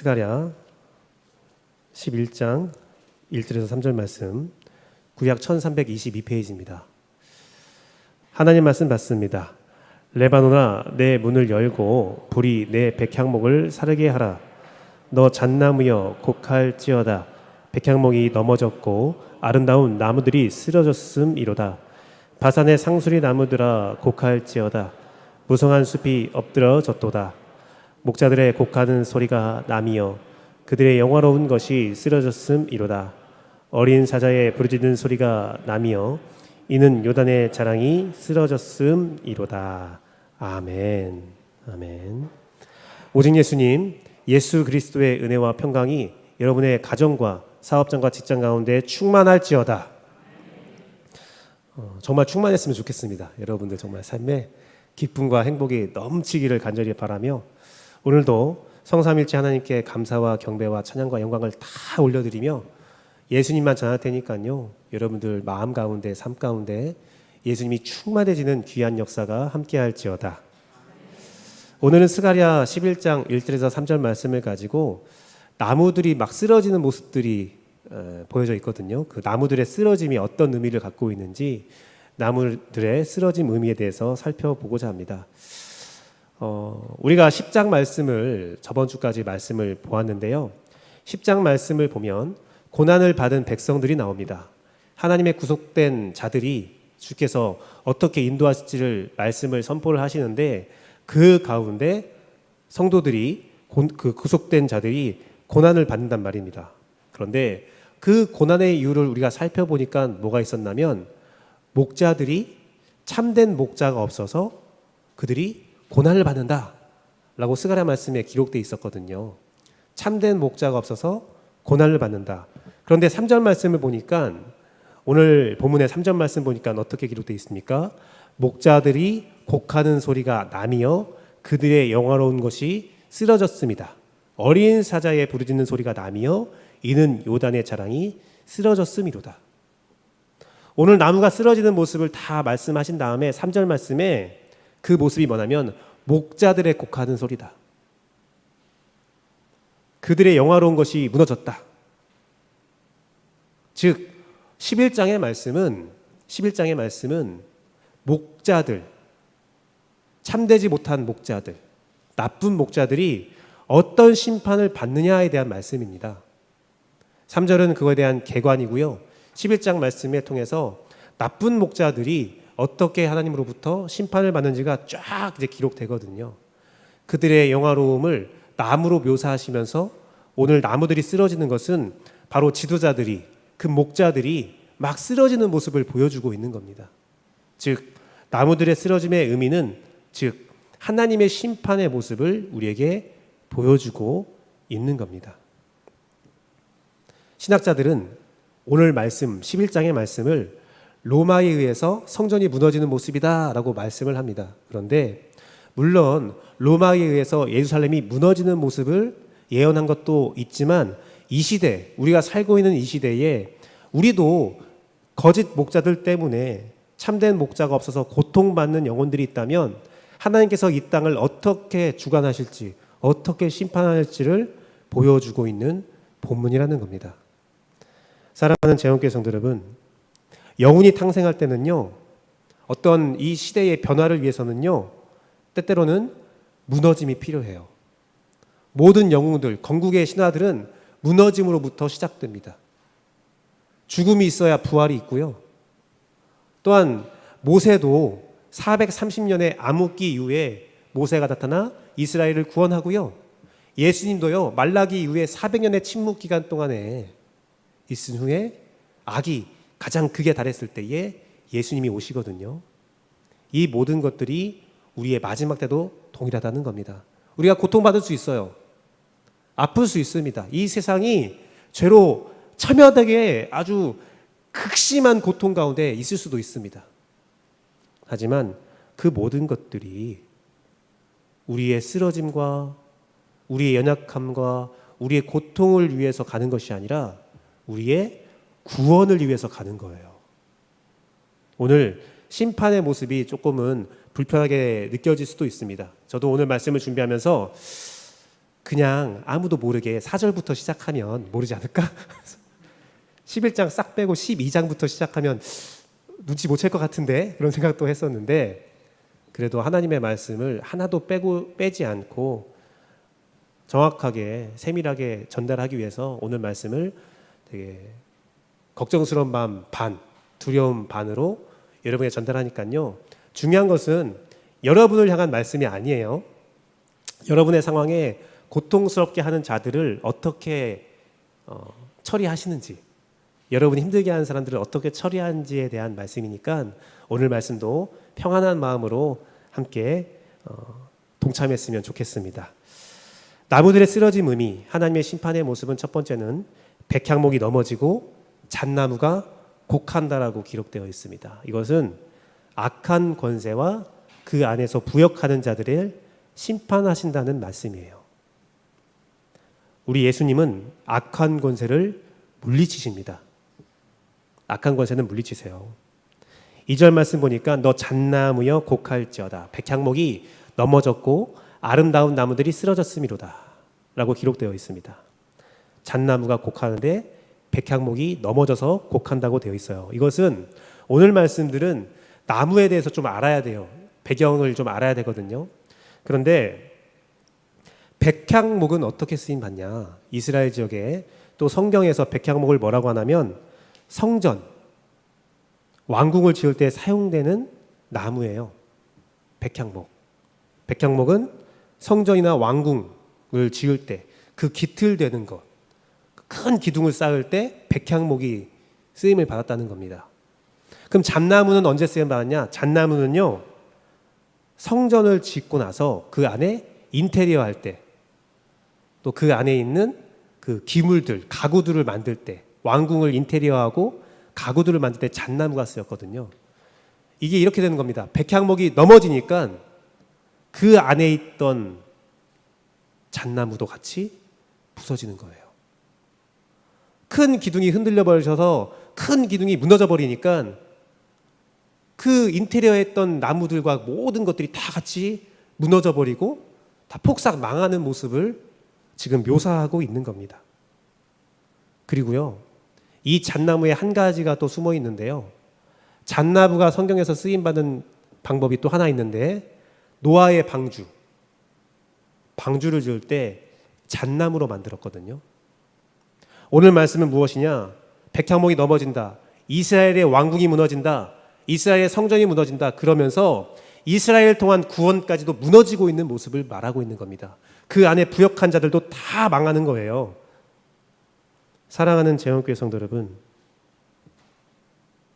스가랴 11장 1절에서 3절 말씀, 구약 1322페이지입니다. 하나님 말씀 받습니다. 레바논아, 내 문을 열고 불이 내 백향목을 사르게 하라. 너 잣나무여 곡할지어다. 백향목이 넘어졌고 아름다운 나무들이 쓰러졌음이로다. 바산의 상수리 나무들아 곡할지어다. 무성한 숲이 엎드러졌도다. 목자들의 곡하는 소리가 남이여 그들의 영화로운 것이 쓰러졌음이로다. 어린 사자의 부르짖는 소리가 남이여 이는 요단의 자랑이 쓰러졌음이로다. 아멘. 아멘. 오직 예수님, 예수 그리스도의 은혜와 평강이 여러분의 가정과 사업장과 직장 가운데 충만할지어다. 정말 충만했으면 좋겠습니다. 여러분들 정말 삶에 기쁨과 행복이 넘치기를 간절히 바라며, 오늘도 성삼일체 하나님께 감사와 경배와 찬양과 영광을 다 올려드리며 예수님만 전할 테니까요, 여러분들 마음 가운데, 삶 가운데 예수님이 충만해지는 귀한 역사가 함께할지어다. 오늘은 스가랴 11장 1절에서 3절 말씀을 가지고 나무들이 막 쓰러지는 모습들이 보여져 있거든요. 그 나무들의 쓰러짐이 어떤 의미를 갖고 있는지, 나무들의 쓰러짐 의미에 대해서 살펴보고자 합니다. 우리가 10장 말씀을 저번 주까지 말씀을 보았는데요. 10장 말씀을 보면 고난을 받은 백성들이 나옵니다. 하나님의 구속된 자들이 주께서 어떻게 인도하실지를 말씀을 선포를 하시는데, 그 가운데 성도들이, 그 구속된 자들이 고난을 받는단 말입니다. 그런데 그 고난의 이유를 우리가 살펴보니까 뭐가 있었냐면, 목자들이, 참된 목자가 없어서 그들이 고난을 받는다 라고 스가랴 말씀에 기록되어 있었거든요. 참된 목자가 없어서 고난을 받는다. 그런데 3절 말씀을 보니까, 오늘 본문의 3절 말씀 보니까 어떻게 기록되어 있습니까? 목자들이 곡하는 소리가 남이여 그들의 영화로운 것이 쓰러졌습니다. 어린 사자의 부르짖는 소리가 남이여 이는 요단의 자랑이 쓰러졌음이로다. 오늘 나무가 쓰러지는 모습을 다 말씀하신 다음에 3절 말씀에 그 모습이 뭐냐면 목자들의 곡하는 소리다. 그들의 영화로운 것이 무너졌다. 즉 11장의 말씀은 목자들, 참되지 못한 목자들, 나쁜 목자들이 어떤 심판을 받느냐에 대한 말씀입니다. 3절은 그거에 대한 개관이고요. 11장 말씀에 통해서 나쁜 목자들이 어떻게 하나님으로부터 심판을 받는지가 쫙 이제 기록되거든요. 그들의 영화로움을 나무로 묘사하시면서 오늘 나무들이 쓰러지는 것은 바로 지도자들이, 그 목자들이 막 쓰러지는 모습을 보여주고 있는 겁니다. 즉 나무들의 쓰러짐의 의미는, 즉 하나님의 심판의 모습을 우리에게 보여주고 있는 겁니다. 신학자들은 오늘 말씀 11장의 말씀을 로마에 의해서 성전이 무너지는 모습이다 라고 말씀을 합니다. 그런데 물론 로마에 의해서 예루살렘이 무너지는 모습을 예언한 것도 있지만, 이 시대, 우리가 살고 있는 이 시대에 우리도 거짓 목자들 때문에 참된 목자가 없어서 고통받는 영혼들이 있다면 하나님께서 이 땅을 어떻게 주관하실지, 어떻게 심판할지를 보여주고 있는 본문이라는 겁니다. 사랑하는 재원교회 성도 여러분, 영혼이 탕생할 때는요, 어떤 이 시대의 변화를 위해서는요, 때때로는 무너짐이 필요해요. 모든 영웅들, 건국의 신화들은 무너짐으로부터 시작됩니다. 죽음이 있어야 부활이 있고요. 또한 모세도 430년의 암흑기 이후에 모세가 나타나 이스라엘을 구원하고요. 예수님도요, 말라기 이후에 400년의 침묵 기간 동안에 있은 후에 악이 가장 극에 달했을 때에 예수님이 오시거든요. 이 모든 것들이 우리의 마지막 때도 동일하다는 겁니다. 우리가 고통받을 수 있어요. 아플 수 있습니다. 이 세상이 죄로 첨예하게 아주 극심한 고통 가운데 있을 수도 있습니다. 하지만 그 모든 것들이 우리의 쓰러짐과 우리의 연약함과 우리의 고통을 위해서 가는 것이 아니라 우리의 구원을 위해서 가는 거예요. 오늘 심판의 모습이 조금은 불편하게 느껴질 수도 있습니다. 저도 오늘 말씀을 준비하면서 그냥 아무도 모르게 4절부터 시작하면 모르지 않을까? 11장 싹 빼고 12장부터 시작하면 눈치 못 챌 것 같은데 그런 생각도 했었는데 그래도 하나님의 말씀을 하나도 빼지 않고 정확하게 세밀하게 전달하기 위해서 오늘 말씀을 되게 걱정스러운 마음 반, 두려움 반으로 여러분에게 전달하니까요. 중요한 것은 여러분을 향한 말씀이 아니에요. 여러분의 상황에 고통스럽게 하는 자들을 어떻게 처리하시는지, 여러분이 힘들게 하는 사람들을 어떻게 처리하는지에 대한 말씀이니까 오늘 말씀도 평안한 마음으로 함께 동참했으면 좋겠습니다. 나무들의 쓰러짐 의미, 하나님의 심판의 모습은 첫 번째는 백향목이 넘어지고 잣나무가 곡한다라고 기록되어 있습니다. 이것은 악한 권세와 그 안에서 부역하는 자들을 심판하신다는 말씀이에요. 우리 예수님은 악한 권세를 물리치십니다. 악한 권세는 물리치세요. 2절 말씀 보니까 너 잣나무여 곡할지어다. 백향목이 넘어졌고 아름다운 나무들이 쓰러졌음이로다 라고 기록되어 있습니다. 잣나무가 곡하는데 백향목이 넘어져서 곡한다고 되어 있어요. 이것은 오늘 말씀들은 나무에 대해서 좀 알아야 돼요. 배경을 좀 알아야 되거든요. 그런데 백향목은 어떻게 쓰임 받냐? 이스라엘 지역에 또 성경에서 백향목을 뭐라고 하냐면 성전, 왕궁을 지을 때 사용되는 나무예요. 백향목. 백향목은 성전이나 왕궁을 지을 때 그 기틀되는 것, 큰 기둥을 쌓을 때 백향목이 쓰임을 받았다는 겁니다. 그럼 잣나무는 언제 쓰임 받았냐? 잣나무는요, 성전을 짓고 나서 그 안에 인테리어 할 때, 또 그 안에 있는 그 기물들, 가구들을 만들 때, 왕궁을 인테리어하고 가구들을 만들 때 잣나무가 쓰였거든요. 이게 이렇게 되는 겁니다. 백향목이 넘어지니까 그 안에 있던 잣나무도 같이 부서지는 거예요. 큰 기둥이 흔들려 버리셔서 큰 기둥이 무너져 버리니까 그 인테리어에 했던 나무들과 모든 것들이 다 같이 무너져 버리고 다 폭삭 망하는 모습을 지금 묘사하고 있는 겁니다. 그리고요, 이 잣나무에 한 가지가 또 숨어 있는데요. 잣나무가 성경에서 쓰임받은 방법이 또 하나 있는데 노아의 방주를 지을 때 잣나무로 만들었거든요. 오늘 말씀은 무엇이냐? 백향목이 넘어진다. 이스라엘의 왕궁이 무너진다. 이스라엘의 성전이 무너진다. 그러면서 이스라엘 통한 구원까지도 무너지고 있는 모습을 말하고 있는 겁니다. 그 안에 부역한 자들도 다 망하는 거예요. 사랑하는 재원교회 성도 여러분,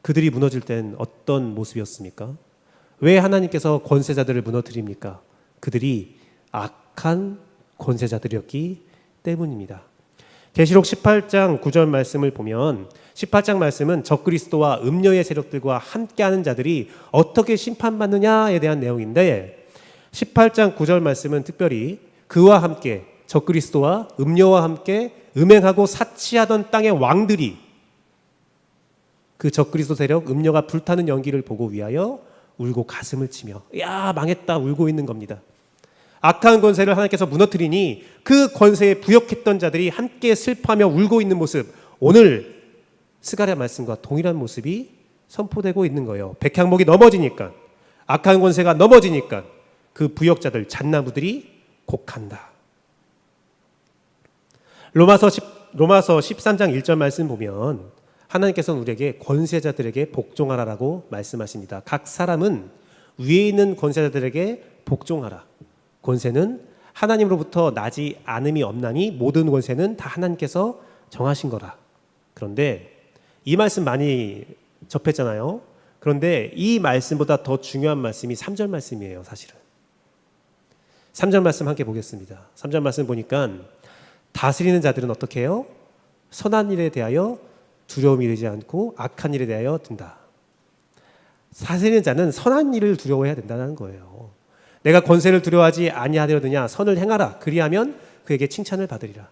그들이 무너질 땐 어떤 모습이었습니까? 왜 하나님께서 권세자들을 무너뜨립니까? 그들이 악한 권세자들이었기 때문입니다. 계시록 18장 9절 말씀을 보면 18장 말씀은 적그리스도와 음녀의 세력들과 함께하는 자들이 어떻게 심판받느냐에 대한 내용인데 18장 9절 말씀은 특별히 그와 함께 적그리스도와 음녀와 함께 음행하고 사치하던 땅의 왕들이 그 적그리스도 세력 음녀가 불타는 연기를 보고 위하여 울고 가슴을 치며 야 망했다 울고 있는 겁니다. 악한 권세를 하나님께서 무너뜨리니 그 권세에 부역했던 자들이 함께 슬퍼하며 울고 있는 모습, 오늘 스가랴 말씀과 동일한 모습이 선포되고 있는 거예요. 백향목이 넘어지니까, 악한 권세가 넘어지니까 그 부역자들 잣나무들이 곡한다. 로마서 13장 1절 말씀 보면 하나님께서는 우리에게 권세자들에게 복종하라라고 말씀하십니다. 각 사람은 위에 있는 권세자들에게 복종하라. 권세는 하나님으로부터 나지 않음이 없나니 모든 권세는 다 하나님께서 정하신 거라. 그런데 이 말씀 많이 접했잖아요. 그런데 이 말씀보다 더 중요한 말씀이 3절 말씀이에요. 사실은 3절 말씀 함께 보겠습니다. 3절 말씀 보니까 다스리는 자들은 어떻게 해요? 선한 일에 대하여 두려움이 되지 않고 악한 일에 대하여 든다. 다스리는 자는 선한 일을 두려워해야 된다는 거예요. 내가 권세를 두려워하지 아니하려느냐 선을 행하라 그리하면 그에게 칭찬을 받으리라.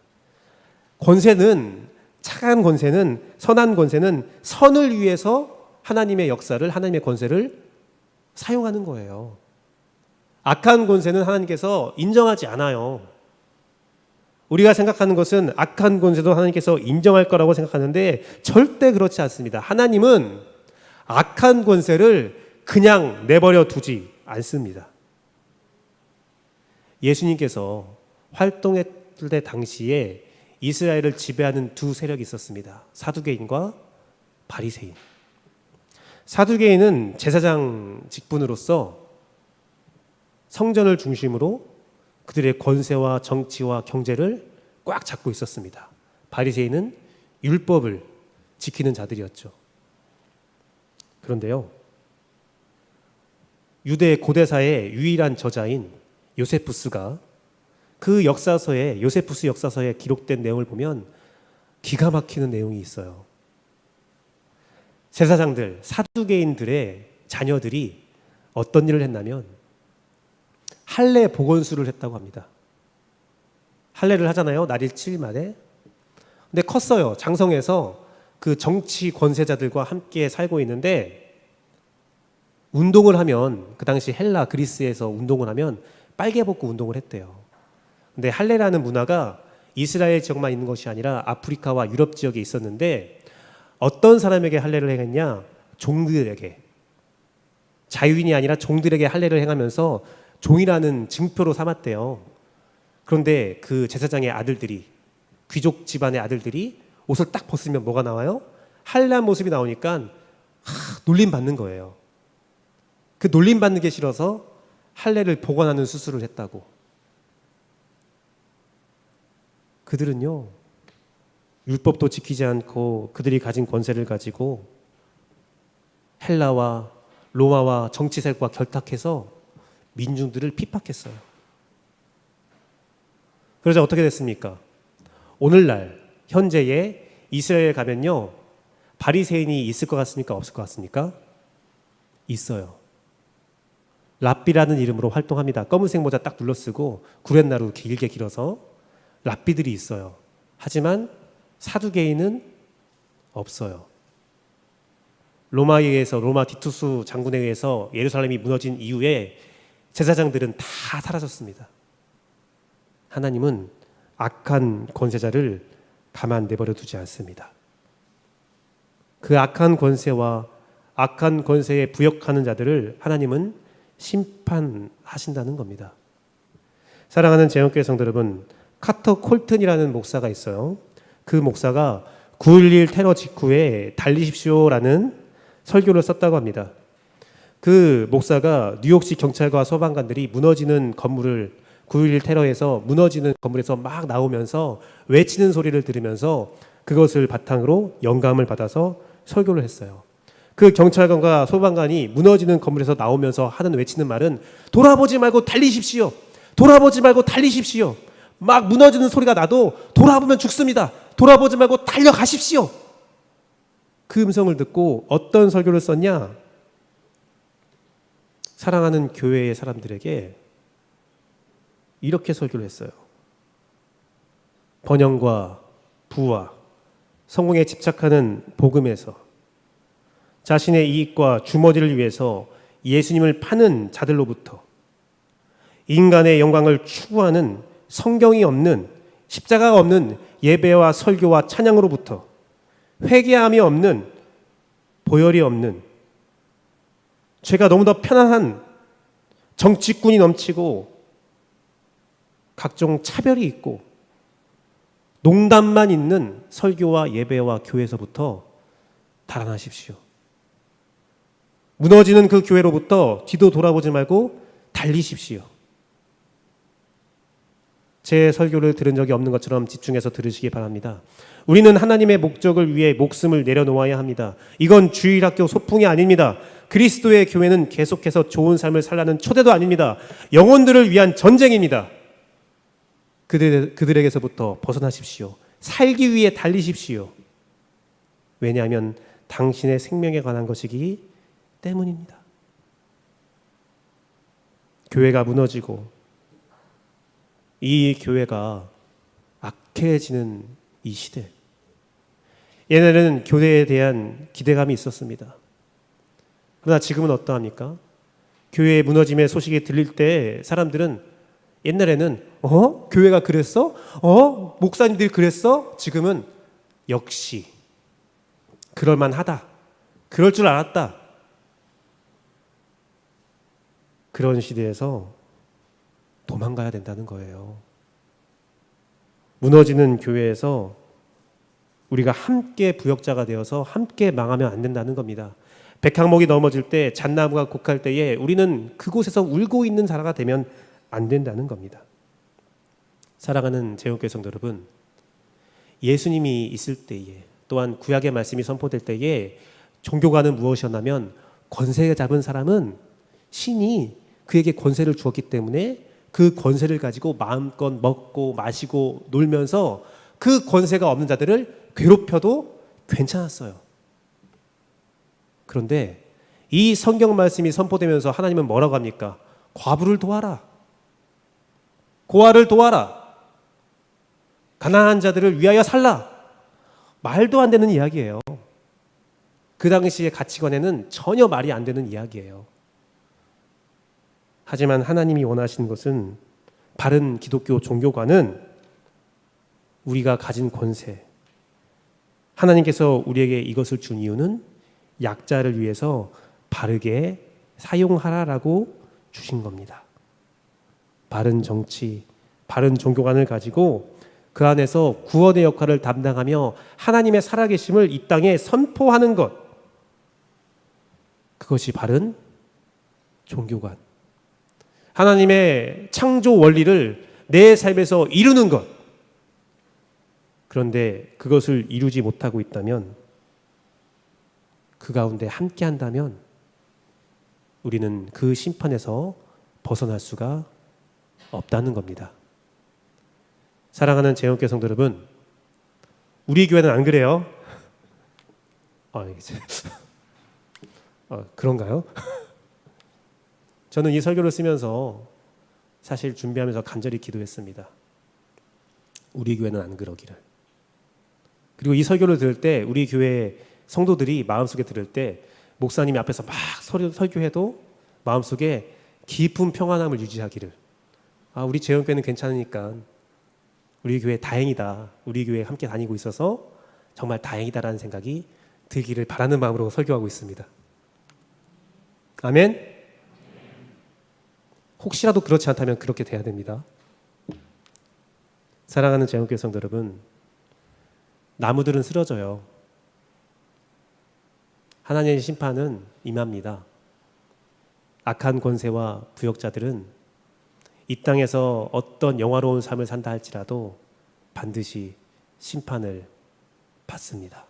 권세는 착한 권세는 선한 권세는 선을 위해서 하나님의 역사를 하나님의 권세를 사용하는 거예요. 악한 권세는 하나님께서 인정하지 않아요. 우리가 생각하는 것은 악한 권세도 하나님께서 인정할 거라고 생각하는데 절대 그렇지 않습니다. 하나님은 악한 권세를 그냥 내버려 두지 않습니다. 예수님께서 활동했을 때 당시에 이스라엘을 지배하는 두 세력이 있었습니다. 사두개인과 바리새인. 사두개인은 제사장 직분으로서 성전을 중심으로 그들의 권세와 정치와 경제를 꽉 잡고 있었습니다. 바리새인은 율법을 지키는 자들이었죠. 그런데요, 유대 고대사의 유일한 저자인 요세푸스가 그 역사서에, 요세푸스 역사서에 기록된 내용을 보면 기가 막히는 내용이 있어요. 제사장들, 사두개인들의 자녀들이 어떤 일을 했냐면 할례 복원수를 했다고 합니다. 할례를 하잖아요. 날일 7일 만에. 근데 컸어요. 장성해서 그 정치 권세자들과 함께 살고 있는데 운동을 하면, 그 당시 헬라 그리스에서 운동을 하면 빨개 벗고 운동을 했대요. 근데 할례라는 문화가 이스라엘 지역만 있는 것이 아니라 아프리카와 유럽 지역에 있었는데 어떤 사람에게 할례를 행했냐? 종들에게. 자유인이 아니라 종들에게 할례를 행하면서 종이라는 증표로 삼았대요. 그런데 그 제사장의 아들들이, 귀족 집안의 아들들이 옷을 딱 벗으면 뭐가 나와요? 할례한 모습이 나오니까 놀림 받는 거예요. 그 놀림 받는 게 싫어서 할례를 복원하는 수술을 했다고. 그들은요, 율법도 지키지 않고 그들이 가진 권세를 가지고 헬라와 로마와 정치 세력과 결탁해서 민중들을 핍박했어요. 그러자 어떻게 됐습니까? 오늘날 현재의 이스라엘 가면요, 바리새인이 있을 것 같습니까? 없을 것 같습니까? 있어요. 랍비라는 이름으로 활동합니다. 검은색 모자 딱 둘러쓰고 구렛나루 길게 길어서 랍비들이 있어요. 하지만 사두개인은 없어요. 로마에 의해서, 로마 디투스 장군에 의해서 예루살렘이 무너진 이후에 제사장들은 다 사라졌습니다. 하나님은 악한 권세자를 가만 내버려 두지 않습니다. 그 악한 권세와 악한 권세에 부역하는 자들을 하나님은 심판하신다는 겁니다. 사랑하는 재영교회 성도 여러분, 카터 콜튼이라는 목사가 있어요. 그 목사가 9.11 테러 직후에 달리십시오라는 설교를 썼다고 합니다. 그 목사가 뉴욕시 경찰과 소방관들이 무너지는 건물을, 9.11 테러에서 무너지는 건물에서 막 나오면서 외치는 소리를 들으면서 그것을 바탕으로 영감을 받아서 설교를 했어요. 그 경찰관과 소방관이 무너지는 건물에서 나오면서 하는 외치는 말은 돌아보지 말고 달리십시오. 돌아보지 말고 달리십시오. 막 무너지는 소리가 나도 돌아보면 죽습니다. 돌아보지 말고 달려가십시오. 그 음성을 듣고 어떤 설교를 썼냐? 사랑하는 교회의 사람들에게 이렇게 설교를 했어요. 번영과 부와 성공에 집착하는 복음에서 자신의 이익과 주머니를 위해서 예수님을 파는 자들로부터 인간의 영광을 추구하는 성경이 없는, 십자가가 없는 예배와 설교와 찬양으로부터 회개함이 없는, 보혈이 없는, 죄가 너무 더 편안한 정치꾼이 넘치고 각종 차별이 있고 농담만 있는 설교와 예배와 교회에서부터 달아나십시오. 무너지는 그 교회로부터 뒤도 돌아보지 말고 달리십시오. 제 설교를 들은 적이 없는 것처럼 집중해서 들으시기 바랍니다. 우리는 하나님의 목적을 위해 목숨을 내려놓아야 합니다. 이건 주일학교 소풍이 아닙니다. 그리스도의 교회는 계속해서 좋은 삶을 살라는 초대도 아닙니다. 영혼들을 위한 전쟁입니다. 그들에게서부터 벗어나십시오. 살기 위해 달리십시오. 왜냐하면 당신의 생명에 관한 것이기 때문입니다. 교회가 무너지고 이 교회가 악해지는 이 시대, 예전에는 교회에 대한 기대감이 있었습니다. 그러나 지금은 어떠합니까? 교회의 무너짐의 소식이 들릴 때 사람들은 옛날에는 교회가 그랬어? 목사님들이 그랬어? 지금은 역시 그럴만하다. 그럴 줄 알았다. 그런 시대에서 도망가야 된다는 거예요. 무너지는 교회에서 우리가 함께 부역자가 되어서 함께 망하면 안 된다는 겁니다. 백향목이 넘어질 때, 잣나무가 곡할 때에 우리는 그곳에서 울고 있는 자가 되면 안 된다는 겁니다. 사랑하는 제온교회 성도 여러분, 예수님이 있을 때에, 또한 구약의 말씀이 선포될 때에 종교관은 무엇이었냐면 권세 잡은 사람은 신이 그에게 권세를 주었기 때문에 그 권세를 가지고 마음껏 먹고 마시고 놀면서 그 권세가 없는 자들을 괴롭혀도 괜찮았어요. 그런데 이 성경 말씀이 선포되면서 하나님은 뭐라고 합니까? 과부를 도와라. 고아를 도와라. 가난한 자들을 위하여 살라. 말도 안 되는 이야기예요. 그 당시의 가치관에는 전혀 말이 안 되는 이야기예요. 하지만 하나님이 원하시는 것은 바른 기독교 종교관은 우리가 가진 권세, 하나님께서 우리에게 이것을 준 이유는 약자를 위해서 바르게 사용하라라고 주신 겁니다. 바른 정치, 바른 종교관을 가지고 그 안에서 구원의 역할을 담당하며 하나님의 살아계심을 이 땅에 선포하는 것, 그것이 바른 종교관. 하나님의 창조 원리를 내 삶에서 이루는 것. 그런데 그것을 이루지 못하고 있다면, 그 가운데 함께 한다면 우리는 그 심판에서 벗어날 수가 없다는 겁니다. 사랑하는 제온교회 성도 여러분, 우리 교회는 안 그래요? 그런가요? 저는 이 설교를 쓰면서 사실 준비하면서 간절히 기도했습니다. 우리 교회는 안 그러기를. 그리고 이 설교를 들을 때 우리 교회 성도들이 마음속에 들을 때 목사님이 앞에서 막 설교해도 마음속에 깊은 평안함을 유지하기를. 우리 제온교회는 괜찮으니까 우리 교회 다행이다. 우리 교회 함께 다니고 있어서 정말 다행이다라는 생각이 들기를 바라는 마음으로 설교하고 있습니다. 아멘. 혹시라도 그렇지 않다면 그렇게 돼야 됩니다. 사랑하는 제온교회 성도 여러분, 나무들은 쓰러져요. 하나님의 심판은 임합니다. 악한 권세와 부역자들은 이 땅에서 어떤 영화로운 삶을 산다 할지라도 반드시 심판을 받습니다.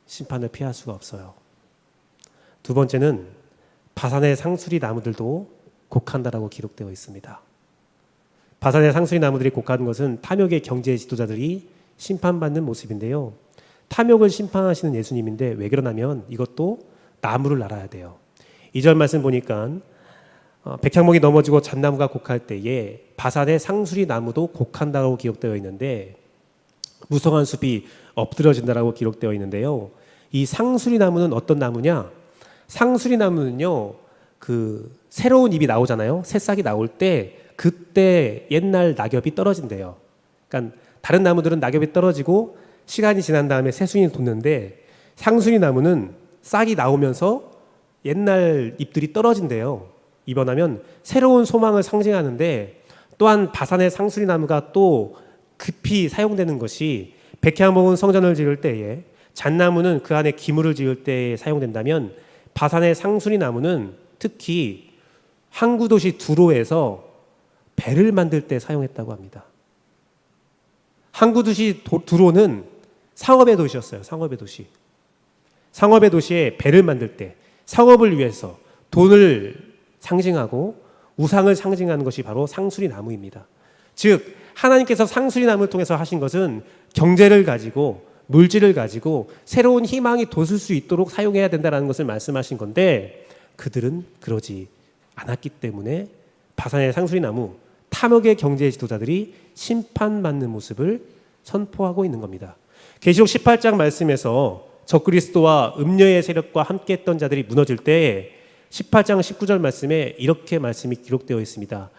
심판을 피할 수가 없어요. 두 번째는 바산의 상수리 나무들도 곡한다라고 기록되어 있습니다. 바산의 상수리 나무들이 곡하는 것은 탐욕의 경제 지도자들이 심판받는 모습인데요. 탐욕을 심판하시는 예수님인데 왜 그러냐면 이것도 나무를 날아야 돼요. 2절 말씀 보니까 백향목이 넘어지고 잣나무가 곡할 때에 바산의 상수리 나무도 곡한다고 기록되어 있는데 무성한 숲이 엎드러진다라고 기록되어 있는데요. 이 상수리 나무는 어떤 나무냐? 상수리 나무는요, 그 새로운 잎이 나오잖아요. 새싹이 나올 때 그때 옛날 낙엽이 떨어진대요. 그러니까 다른 나무들은 낙엽이 떨어지고 시간이 지난 다음에 새순이 돋는데 상수리 나무는 싹이 나오면서 옛날 잎들이 떨어진대요. 입원하면 새로운 소망을 상징하는데, 또한 바산의 상수리 나무가 또 급히 사용되는 것이 백향목은 성전을 지을 때에, 잣나무는 그 안에 기물을 지을 때에 사용된다면 바산의 상수리 나무는 특히 항구 도시 두로에서 배를 만들 때 사용했다고 합니다. 항구 도시 두로는 상업의 도시였어요. 상업의 도시. 상업의 도시에 배를 만들 때 상업을 위해서 돈을 상징하고 우상을 상징하는 것이 바로 상수리 나무입니다. 즉 하나님께서 상수리 나무를 통해서 하신 것은 경제를 가지고 물질을 가지고 새로운 희망이 돋을 수 있도록 사용해야 된다는 것을 말씀하신 건데, 그들은 그러지 않았기 때문에 바산의 상수리 나무, 탐욕의 경제 지도자들이 심판받는 모습을 선포하고 있는 겁니다. 계시록 18장 말씀에서 적그리스도와 음녀의 세력과 함께했던 자들이 무너질 때 18장 19절 말씀에 이렇게 말씀이 기록되어 있습니다.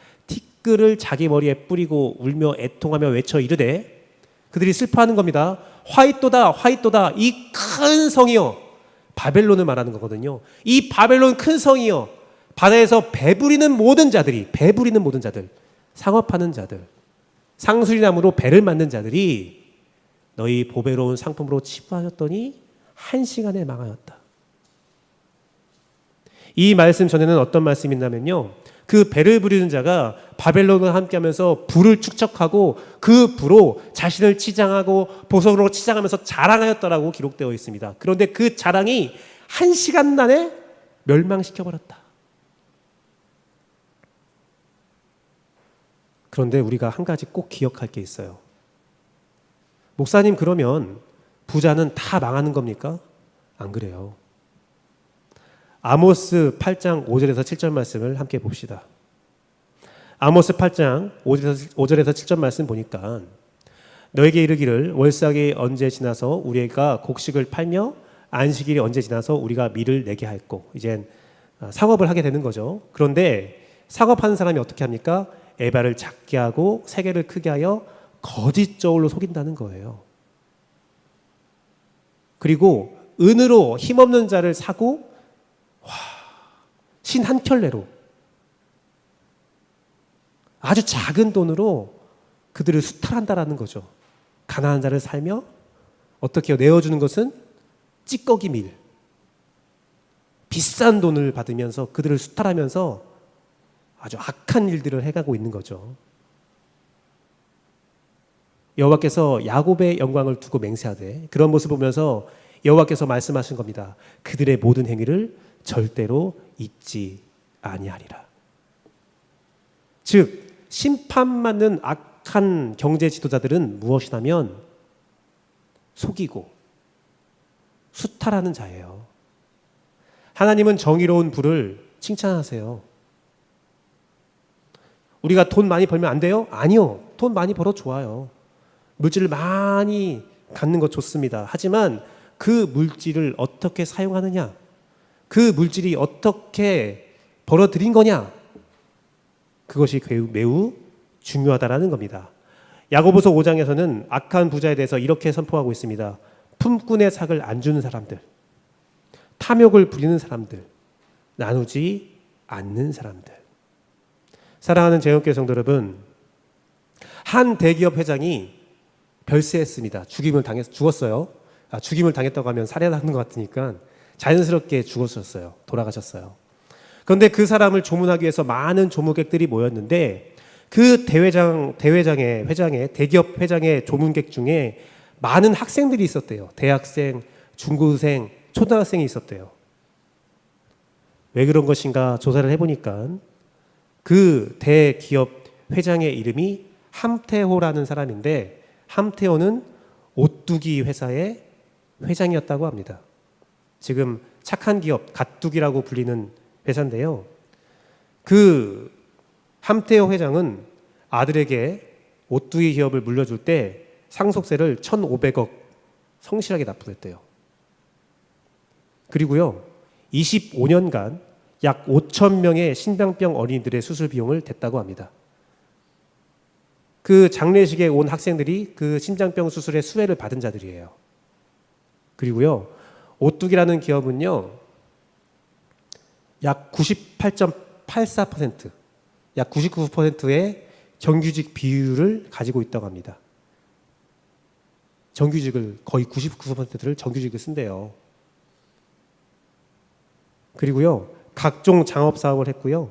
티끌을 자기 머리에 뿌리고 울며 애통하며 외쳐 이르되, 그들이 슬퍼하는 겁니다. 화이또다 화이또다 이 큰 성이여. 바벨론을 말하는 거거든요. 이 바벨론 큰 성이여, 바다에서 배부리는 모든 자들, 상업하는 자들, 상수리나무로 배를 만든 자들이 너희 보배로운 상품으로 치부하셨더니 한 시간에 망하였다. 이 말씀 전에는 어떤 말씀이 있냐면요, 그 배를 부리는 자가 바벨론과 함께하면서 부를 축적하고 그 부로 자신을 치장하고 보석으로 치장하면서 자랑하였다라고 기록되어 있습니다. 그런데 그 자랑이 한 시간 안에 멸망시켜버렸다. 그런데 우리가 한 가지 꼭 기억할 게 있어요. 목사님, 그러면 부자는 다 망하는 겁니까? 안 그래요. 아모스 8장 5절에서 7절 말씀을 함께 봅시다. 아모스 8장 5절에서 7절 말씀 보니까, 너에게 이르기를 월삭이 언제 지나서 우리가 곡식을 팔며 안식일이 언제 지나서 우리가 밀을 내게 할꼬. 이젠 상업을 하게 되는 거죠. 그런데 상업하는 사람이 어떻게 합니까? 에바를 작게 하고 세계를 크게 하여 거짓 저울로 속인다는 거예요. 그리고 은으로 힘없는 자를 사고 신 한 켤레로 아주 작은 돈으로 그들을 수탈한다라는 거죠. 가난한 자를 살며 어떻게 내어주는 것은 찌꺼기 밀, 비싼 돈을 받으면서 그들을 수탈하면서 아주 악한 일들을 해가고 있는 거죠. 여호와께서 야곱의 영광을 두고 맹세하되, 그런 모습을 보면서 여호와께서 말씀하신 겁니다. 그들의 모든 행위를 절대로 잊지 아니하리라. 즉 심판받는 악한 경제 지도자들은 무엇이냐면 속이고 수탈하는 자예요. 하나님은 정의로운 부를 칭찬하세요. 우리가 돈 많이 벌면 안 돼요? 아니요. 돈 많이 벌어 좋아요. 물질을 많이 갖는 것 좋습니다. 하지만 그 물질을 어떻게 사용하느냐, 그 물질이 어떻게 벌어들인 거냐, 그것이 매우 중요하다라는 겁니다. 야고보서 5장에서는 악한 부자에 대해서 이렇게 선포하고 있습니다. 품꾼의 삭을 안 주는 사람들, 탐욕을 부리는 사람들, 나누지 않는 사람들. 사랑하는 재영교회 성도 여러분, 한 대기업 회장이 별세했습니다. 죽었어요. 죽임을 당했다고 하면 살해하는 것 같으니까 자연스럽게 죽었었어요. 돌아가셨어요. 그런데 그 사람을 조문하기 위해서 많은 조문객들이 모였는데, 그 대기업 회장의 조문객 중에 많은 학생들이 있었대요. 대학생, 중고생, 초등학생이 있었대요. 왜 그런 것인가 조사를 해보니까 그 대기업 회장의 이름이 함태호라는 사람인데, 함태호는 오뚜기 회사의 회장이었다고 합니다. 지금 착한 기업, 갓뚜기라고 불리는 회사인데요. 그 함태호 회장은 아들에게 오뚜기 기업을 물려줄 때 상속세를 1,500억 성실하게 납부했대요. 그리고요, 25년간 약 5,000명의 신병병 어린이들의 수술 비용을 댔다고 합니다. 그 장례식에 온 학생들이 그 심장병 수술의 수혜를 받은 자들이에요. 그리고요, 오뚜기라는 기업은요, 약 98.84%, 약 99%의 정규직 비율을 가지고 있다고 합니다. 정규직을, 거의 99%를 정규직을 쓴대요. 그리고요, 각종 장업 사업을 했고요.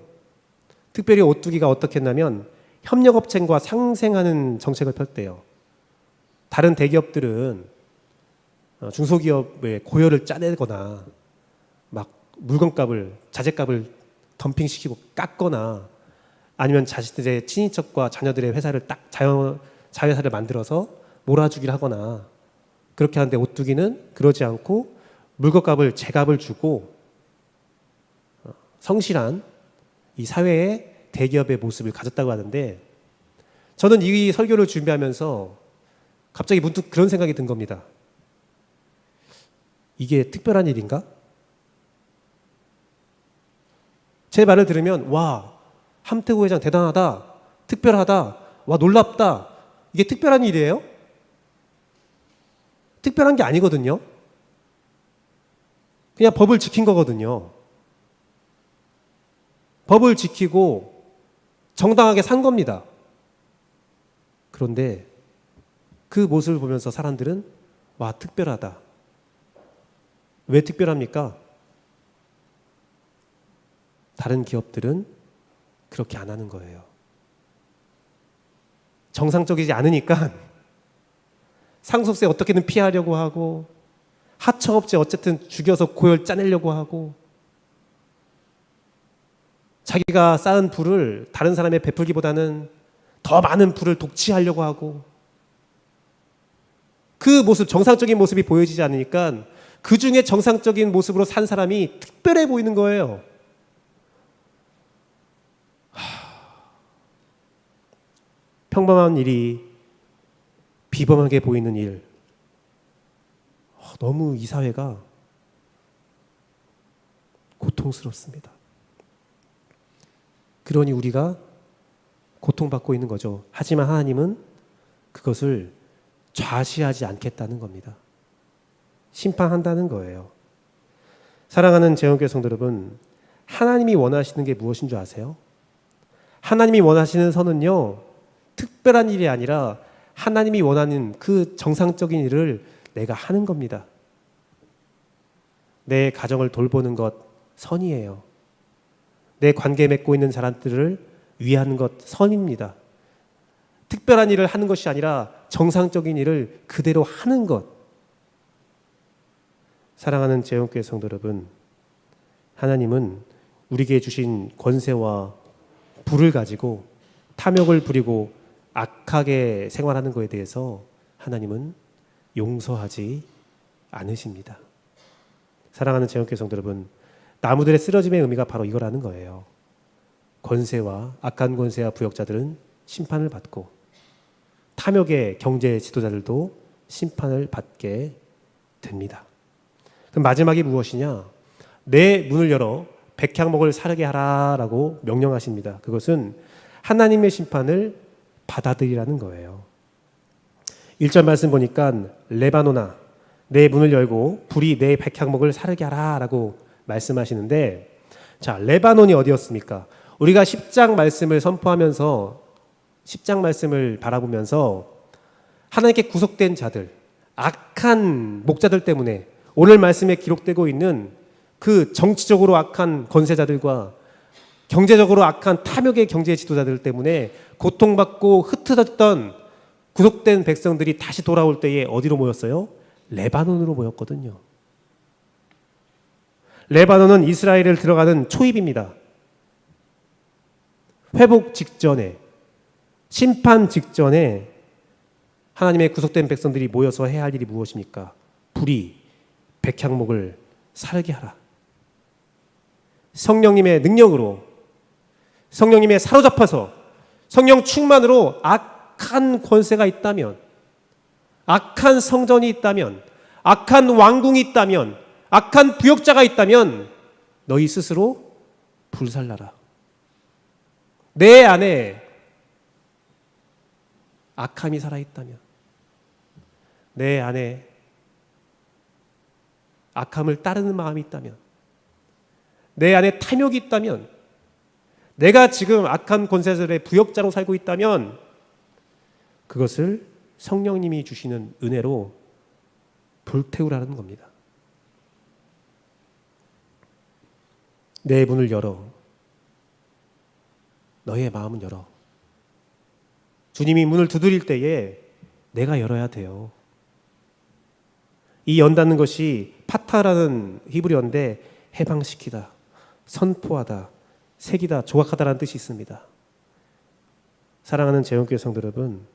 특별히 오뚜기가 어떻게 했냐면 협력업체과 상생하는 정책을 폈대요. 다른 대기업들은 중소기업의 고열을 짜내거나 막 물건값을, 자재값을 덤핑시키고 깎거나, 아니면 자신들의 친인척과 자녀들의 회사를 딱 자회사를 만들어서 몰아주기를 하거나 그렇게 하는데, 오뚜기는 그러지 않고 물건값을 제값을 주고 성실한 이 사회의 대기업의 모습을 가졌다고 하는데, 저는 이 설교를 준비하면서 갑자기 문득 그런 생각이 든 겁니다. 이게 특별한 일인가? 제 말을 들으면 와, 함태호 회장 대단하다, 특별하다, 와 놀랍다. 이게 특별한 일이에요? 특별한 게 아니거든요. 그냥 법을 지킨 거거든요. 법을 지키고 정당하게 산 겁니다. 그런데 그 모습을 보면서 사람들은 와 특별하다. 왜 특별합니까? 다른 기업들은 그렇게 안 하는 거예요. 정상적이지 않으니까 상속세 어떻게든 피하려고 하고 하청업체 어쨌든 죽여서 고열 짜내려고 하고 자기가 쌓은 부를 다른 사람에 베풀기보다는 더 많은 부를 독취하려고 하고 그 모습, 정상적인 모습이 보여지지 않으니까 그 중에 정상적인 모습으로 산 사람이 특별해 보이는 거예요. 평범한 일이 비범하게 보이는 일. 너무 이 사회가 고통스럽습니다. 그러니 우리가 고통받고 있는 거죠. 하지만 하나님은 그것을 좌시하지 않겠다는 겁니다. 심판한다는 거예요. 사랑하는 재원교회 성도 여러분, 하나님이 원하시는 게 무엇인 줄 아세요? 하나님이 원하시는 선은요, 특별한 일이 아니라 하나님이 원하는 그 정상적인 일을 내가 하는 겁니다. 내 가정을 돌보는 것 선이에요. 내 관계 맺고 있는 사람들을 위하는 것 선입니다. 특별한 일을 하는 것이 아니라 정상적인 일을 그대로 하는 것. 사랑하는 재원교회 성도 여러분, 하나님은 우리에게 주신 권세와 부를 가지고 탐욕을 부리고 악하게 생활하는 것에 대해서 하나님은 용서하지 않으십니다. 사랑하는 재원교회 성도 여러분, 나무들의 쓰러짐의 의미가 바로 이거라는 거예요. 권세와 악한 권세와 부역자들은 심판을 받고 탐욕의 경제 지도자들도 심판을 받게 됩니다. 그럼 마지막이 무엇이냐? 내 문을 열어 백향목을 사르게 하라라고 명령하십니다. 그것은 하나님의 심판을 받아들이라는 거예요. 1절 말씀 보니까 레바노나 내 문을 열고 불이 내 백향목을 사르게 하라라고 말씀하시는데, 자, 레바논이 어디였습니까? 우리가 10장 말씀을 선포하면서 10장 말씀을 바라보면서 하나님께 구속된 자들, 악한 목자들 때문에 오늘 말씀에 기록되고 있는 그 정치적으로 악한 권세자들과 경제적으로 악한 탐욕의 경제 지도자들 때문에 고통받고 흩어졌던 구속된 백성들이 다시 돌아올 때에 어디로 모였어요? 레바논으로 모였거든요. 레바논은 이스라엘을 들어가는 초입입니다. 회복 직전에, 심판 직전에 하나님의 구속된 백성들이 모여서 해야 할 일이 무엇입니까? 불이 백향목을 사르게 하라. 성령님의 능력으로, 성령님의 사로잡혀서 성령 충만으로 악한 권세가 있다면, 악한 성전이 있다면, 악한 왕궁이 있다면, 악한 부역자가 있다면 너희 스스로 불살라라. 내 안에 악함이 살아있다면, 내 안에 악함을 따르는 마음이 있다면, 내 안에 탐욕이 있다면, 내가 지금 악한 권세들의 부역자로 살고 있다면 그것을 성령님이 주시는 은혜로 불태우라는 겁니다. 내 문을 열어. 너의 마음은 열어. 주님이 문을 두드릴 때에 내가 열어야 돼요. 이 연다는 것이 파타라는 히브리어인데 해방시키다, 선포하다, 새기다, 조각하다라는 뜻이 있습니다. 사랑하는 재원교회 성도 여러분,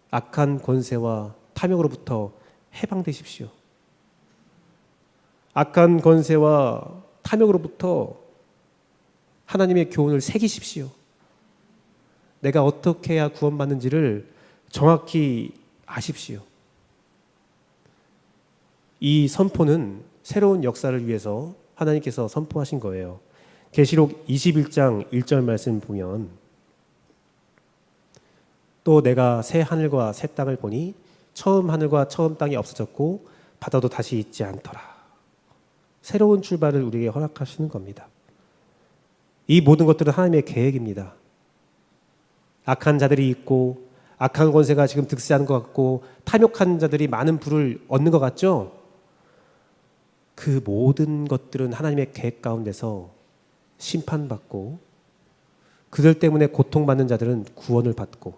악한 권세와 탐욕으로부터 해방되십시오. 악한 권세와 탐욕으로부터 하나님의 교훈을 새기십시오. 내가 어떻게 해야 구원받는지를 정확히 아십시오. 이 선포는 새로운 역사를 위해서 하나님께서 선포하신 거예요. 계시록 21장 1절 말씀 보면 또 내가 새 하늘과 새 땅을 보니 처음 하늘과 처음 땅이 없어졌고 바다도 다시 있지 않더라. 새로운 출발을 우리에게 허락하시는 겁니다. 이 모든 것들은 하나님의 계획입니다. 악한 자들이 있고 악한 권세가 지금 득세하는 것 같고 탐욕한 자들이 많은 부를 얻는 것 같죠? 그 모든 것들은 하나님의 계획 가운데서 심판받고 그들 때문에 고통받는 자들은 구원을 받고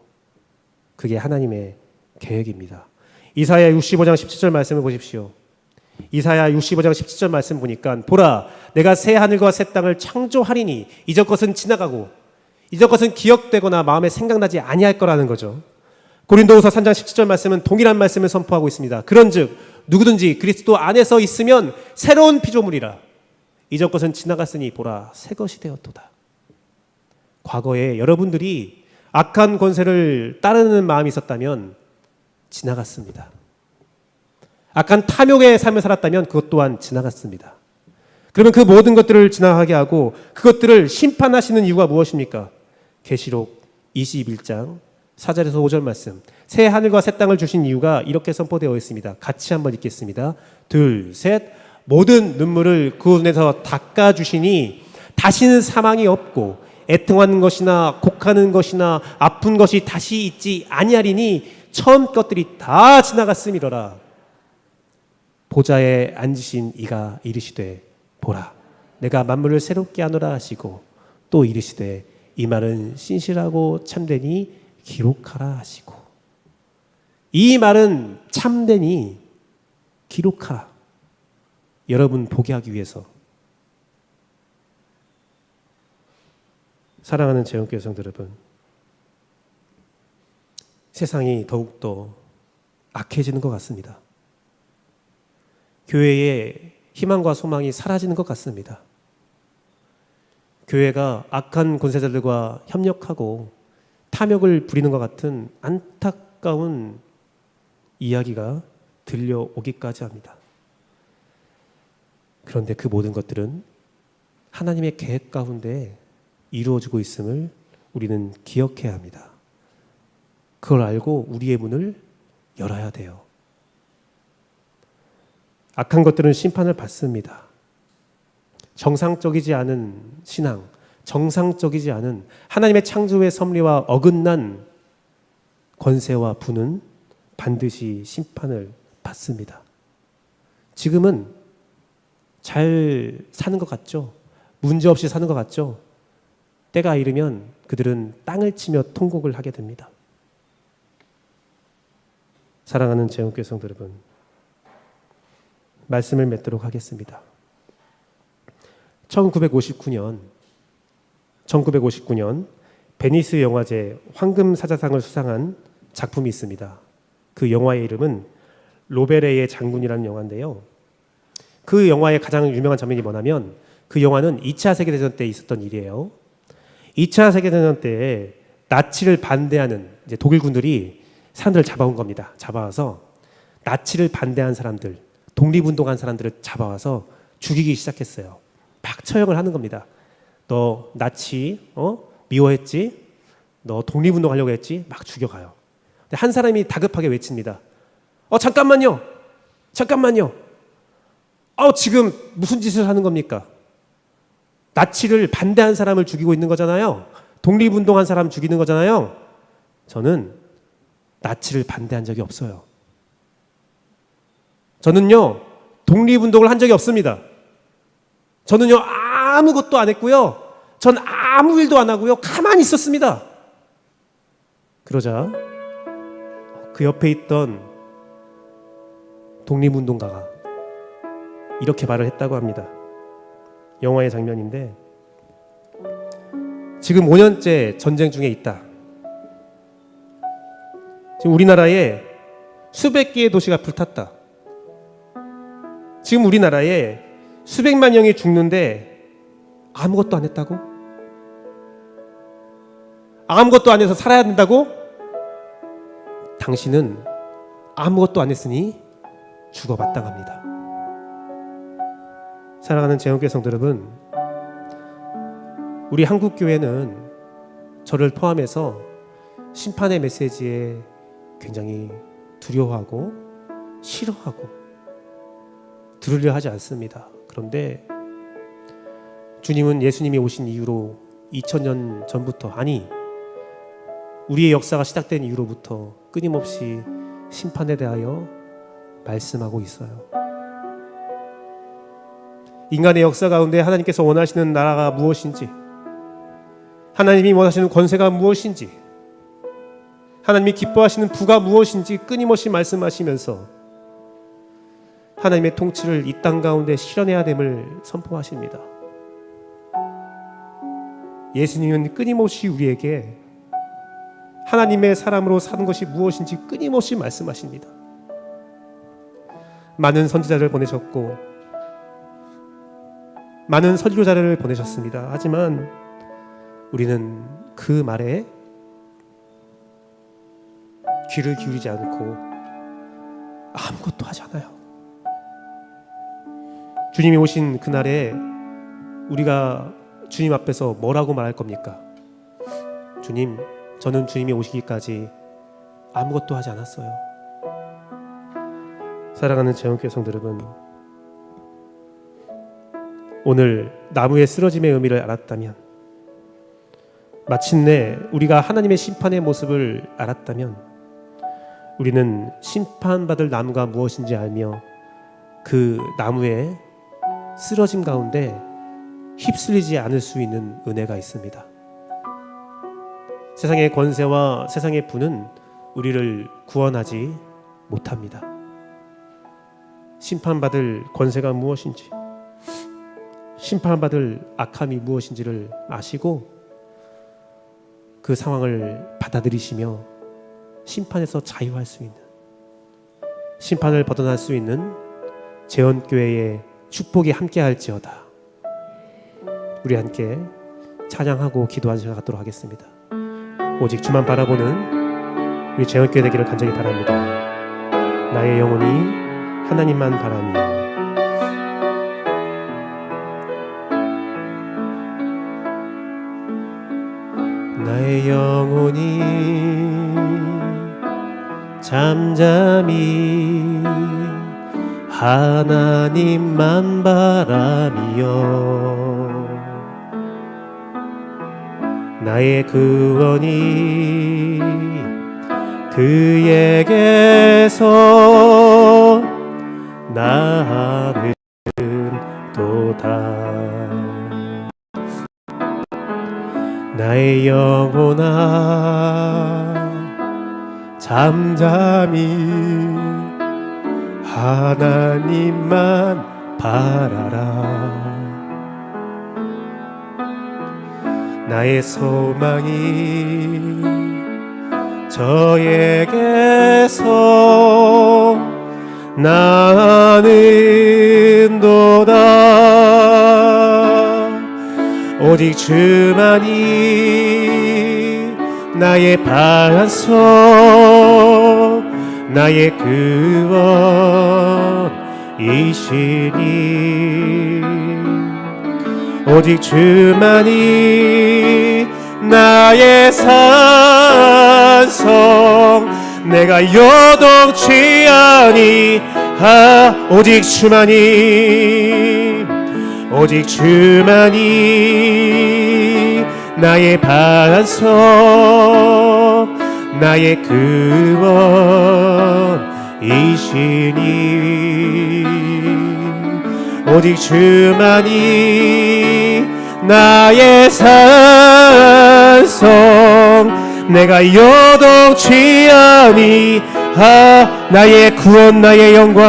그게 하나님의 계획입니다. 이사야 65장 17절 말씀을 보십시오. 이사야 65장 17절 말씀 보니까 보라 내가 새 하늘과 새 땅을 창조하리니 이전 것은 지나가고 이전 것은 기억되거나 마음에 생각나지 아니할 거라는 거죠. 고린도후서 3장 17절 말씀은 동일한 말씀을 선포하고 있습니다. 그런즉 누구든지 그리스도 안에서 있으면 새로운 피조물이라 이전 것은 지나갔으니 보라 새 것이 되었도다. 과거에 여러분들이 악한 권세를 따르는 마음이 있었다면 지나갔습니다. 악한 탐욕의 삶을 살았다면 그것 또한 지나갔습니다. 그러면 그 모든 것들을 지나가게 하고 그것들을 심판하시는 이유가 무엇입니까? 계시록 21장 4절에서 5절 말씀. 새 하늘과 새 땅을 주신 이유가 이렇게 선포되어 있습니다. 같이 한번 읽겠습니다. 둘, 셋. 모든 눈물을 그 눈에서 닦아주시니 다시는 사망이 없고 애통하는 것이나 곡하는 것이나 아픈 것이 다시 있지 아니하리니 처음 것들이 다 지나갔음이로라. 보좌에 앉으신 이가 이르시되 보라 내가 만물을 새롭게 하노라 하시고 또 이르시되 이 말은 신실하고 참되니 기록하라 하시고 이 말은 참되니 기록하라. 여러분 보게 하기 위해서. 사랑하는 재원교회 성도 여러분, 세상이 더욱더 악해지는 것 같습니다. 교회의 희망과 소망이 사라지는 것 같습니다. 교회가 악한 권세자들과 협력하고 탐욕을 부리는 것 같은 안타까운 이야기가 들려오기까지 합니다. 그런데 그 모든 것들은 하나님의 계획 가운데 이루어지고 있음을 우리는 기억해야 합니다. 그걸 알고 우리의 문을 열어야 돼요. 악한 것들은 심판을 받습니다. 정상적이지 않은 신앙, 정상적이지 않은 하나님의 창조의 섭리와 어긋난 권세와 부는 반드시 심판을 받습니다. 지금은 잘 사는 것 같죠? 문제없이 사는 것 같죠? 때가 이르면 그들은 땅을 치며 통곡을 하게 됩니다. 사랑하는 재원교회 성도 여러분, 말씀을 맺도록 하겠습니다. 1959년 베니스 영화제 황금사자상을 수상한 작품이 있습니다. 그 영화의 이름은 로베레의 장군이라는 영화인데요. 그 영화의 가장 유명한 장면이 뭐냐면 그 영화는 2차 세계대전 때 있었던 일이에요. 2차 세계대전 때 나치를 반대하는 이제 독일군들이 사람들을 잡아온 겁니다. 잡아와서 나치를 반대한 사람들, 독립운동한 사람들을 잡아와서 죽이기 시작했어요. 막 처형을 하는 겁니다. 너 나치 미워했지? 너 독립운동하려고 했지? 막 죽여가요. 근데 한 사람이 다급하게 외칩니다. 잠깐만요. 지금 무슨 짓을 하는 겁니까? 나치를 반대한 사람을 죽이고 있는 거잖아요. 독립운동한 사람 죽이는 거잖아요. 저는 나치를 반대한 적이 없어요. 저는요, 독립운동을 한 적이 없습니다. 저는요, 아무것도 안 했고요. 전 아무 일도 안 하고요. 가만히 있었습니다. 그러자 그 옆에 있던 독립운동가가 이렇게 말을 했다고 합니다. 영화의 장면인데, 지금 5년째 전쟁 중에 있다. 지금 우리나라에 수백 개의 도시가 불탔다. 지금 우리나라에 수백만 명이 죽는데 아무것도 안 했다고? 아무것도 안 해서 살아야 된다고? 당신은 아무것도 안 했으니 죽어 마땅합니다. 사랑하는 재원교회 성도 여러분, 우리 한국교회는 저를 포함해서 심판의 메시지에 굉장히 두려워하고 싫어하고 들으려 하지 않습니다. 그런데 주님은 예수님이 오신 이후로 2000년 전부터, 아니 우리의 역사가 시작된 이후로부터 끊임없이 심판에 대하여 말씀하고 있어요. 인간의 역사 가운데 하나님께서 원하시는 나라가 무엇인지, 하나님이 원하시는 권세가 무엇인지, 하나님이 기뻐하시는 부가 무엇인지 끊임없이 말씀하시면서 하나님의 통치를 이 땅 가운데 실현해야 됨을 선포하십니다. 예수님은 끊임없이 우리에게 하나님의 사람으로 사는 것이 무엇인지 끊임없이 말씀하십니다. 많은 선지자를 보내셨고 많은 설교자를 보내셨습니다. 하지만 우리는 그 말에 귀를 기울이지 않고 아무것도 하지 않아요. 주님이 오신 그날에 우리가 주님 앞에서 뭐라고 말할 겁니까? 주님, 저는 주님이 오시기까지 아무것도 하지 않았어요. 사랑하는 재원교회 성도 여러분, 오늘 나무의 쓰러짐의 의미를 알았다면, 마침내 우리가 하나님의 심판의 모습을 알았다면, 우리는 심판받을 나무가 무엇인지 알며 그 나무의 쓰러짐 가운데 휩쓸리지 않을 수 있는 은혜가 있습니다. 세상의 권세와 세상의 부는 우리를 구원하지 못합니다. 심판받을 권세가 무엇인지, 심판받을 악함이 무엇인지를 아시고 그 상황을 받아들이시며 심판에서 자유할 수 있는, 심판을 벗어날 수 있는 재원교회의 축복이 함께할지어다. 우리 함께 찬양하고 기도하지 갖도록 하겠습니다. 오직 주만 바라보는 우리 재원교회 되기를 간절히 바랍니다. 나의 영혼이 하나님만 바라며 나의 영혼이 잠잠히 하나님만 바라며 나의 구원이 그에게서 나는 도다. 나의 영혼아 잠잠히 하나님만 바라라. 나의 소망이 저에게서 나는 도다. 오직 주만이 나의 반석, 나의 구원이시니 오직 주만이 나의 산성, 내가 요동치 아니하. 오직 주만이, 오직 주만이 나의 반석, 나의 구원이시니 오직 주만이 나의 산성, 내가 요동치 아니하. 나의 구원, 나의 영광,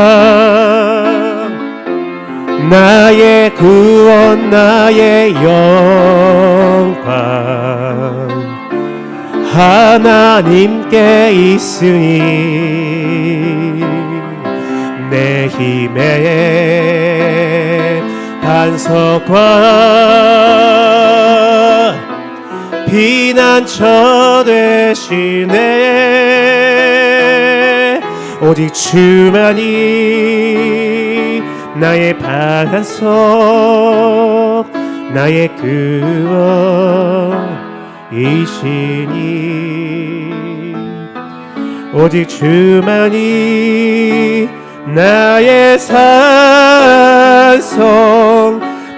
나의 구원, 나의 영광 하나님께 있으니 내 힘의 반석과 피난처 되시네. 오직 주만이 나의 반석, 나의 구원이시니 오직 주만이 나의 산성,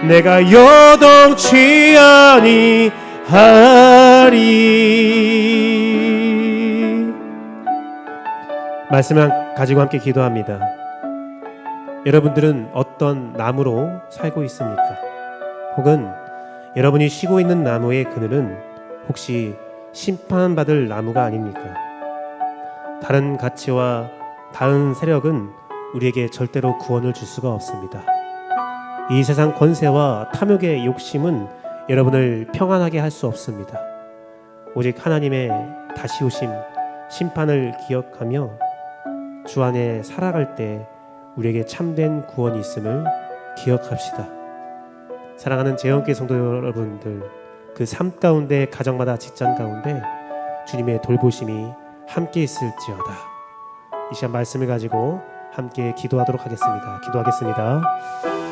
내가 요동치 아니하리. 말씀을 가지고 함께 기도합니다. 여러분들은 어떤 나무로 살고 있습니까? 혹은 여러분이 쉬고 있는 나무의 그늘은 혹시 심판받을 나무가 아닙니까? 다른 가치와 다른 세력은 우리에게 절대로 구원을 줄 수가 없습니다. 이 세상 권세와 탐욕의 욕심은 여러분을 평안하게 할 수 없습니다. 오직 하나님의 다시 오심, 심판을 기억하며 주 안에 살아갈 때 우리에게 참된 구원이 있음을 기억합시다. 사랑하는 재원교회 성도 여러분들, 그 삶 가운데, 가정마다, 직장 가운데 주님의 돌보심이 함께 있을지어다. 이 시간 말씀을 가지고 함께 기도하도록 하겠습니다. 기도하겠습니다.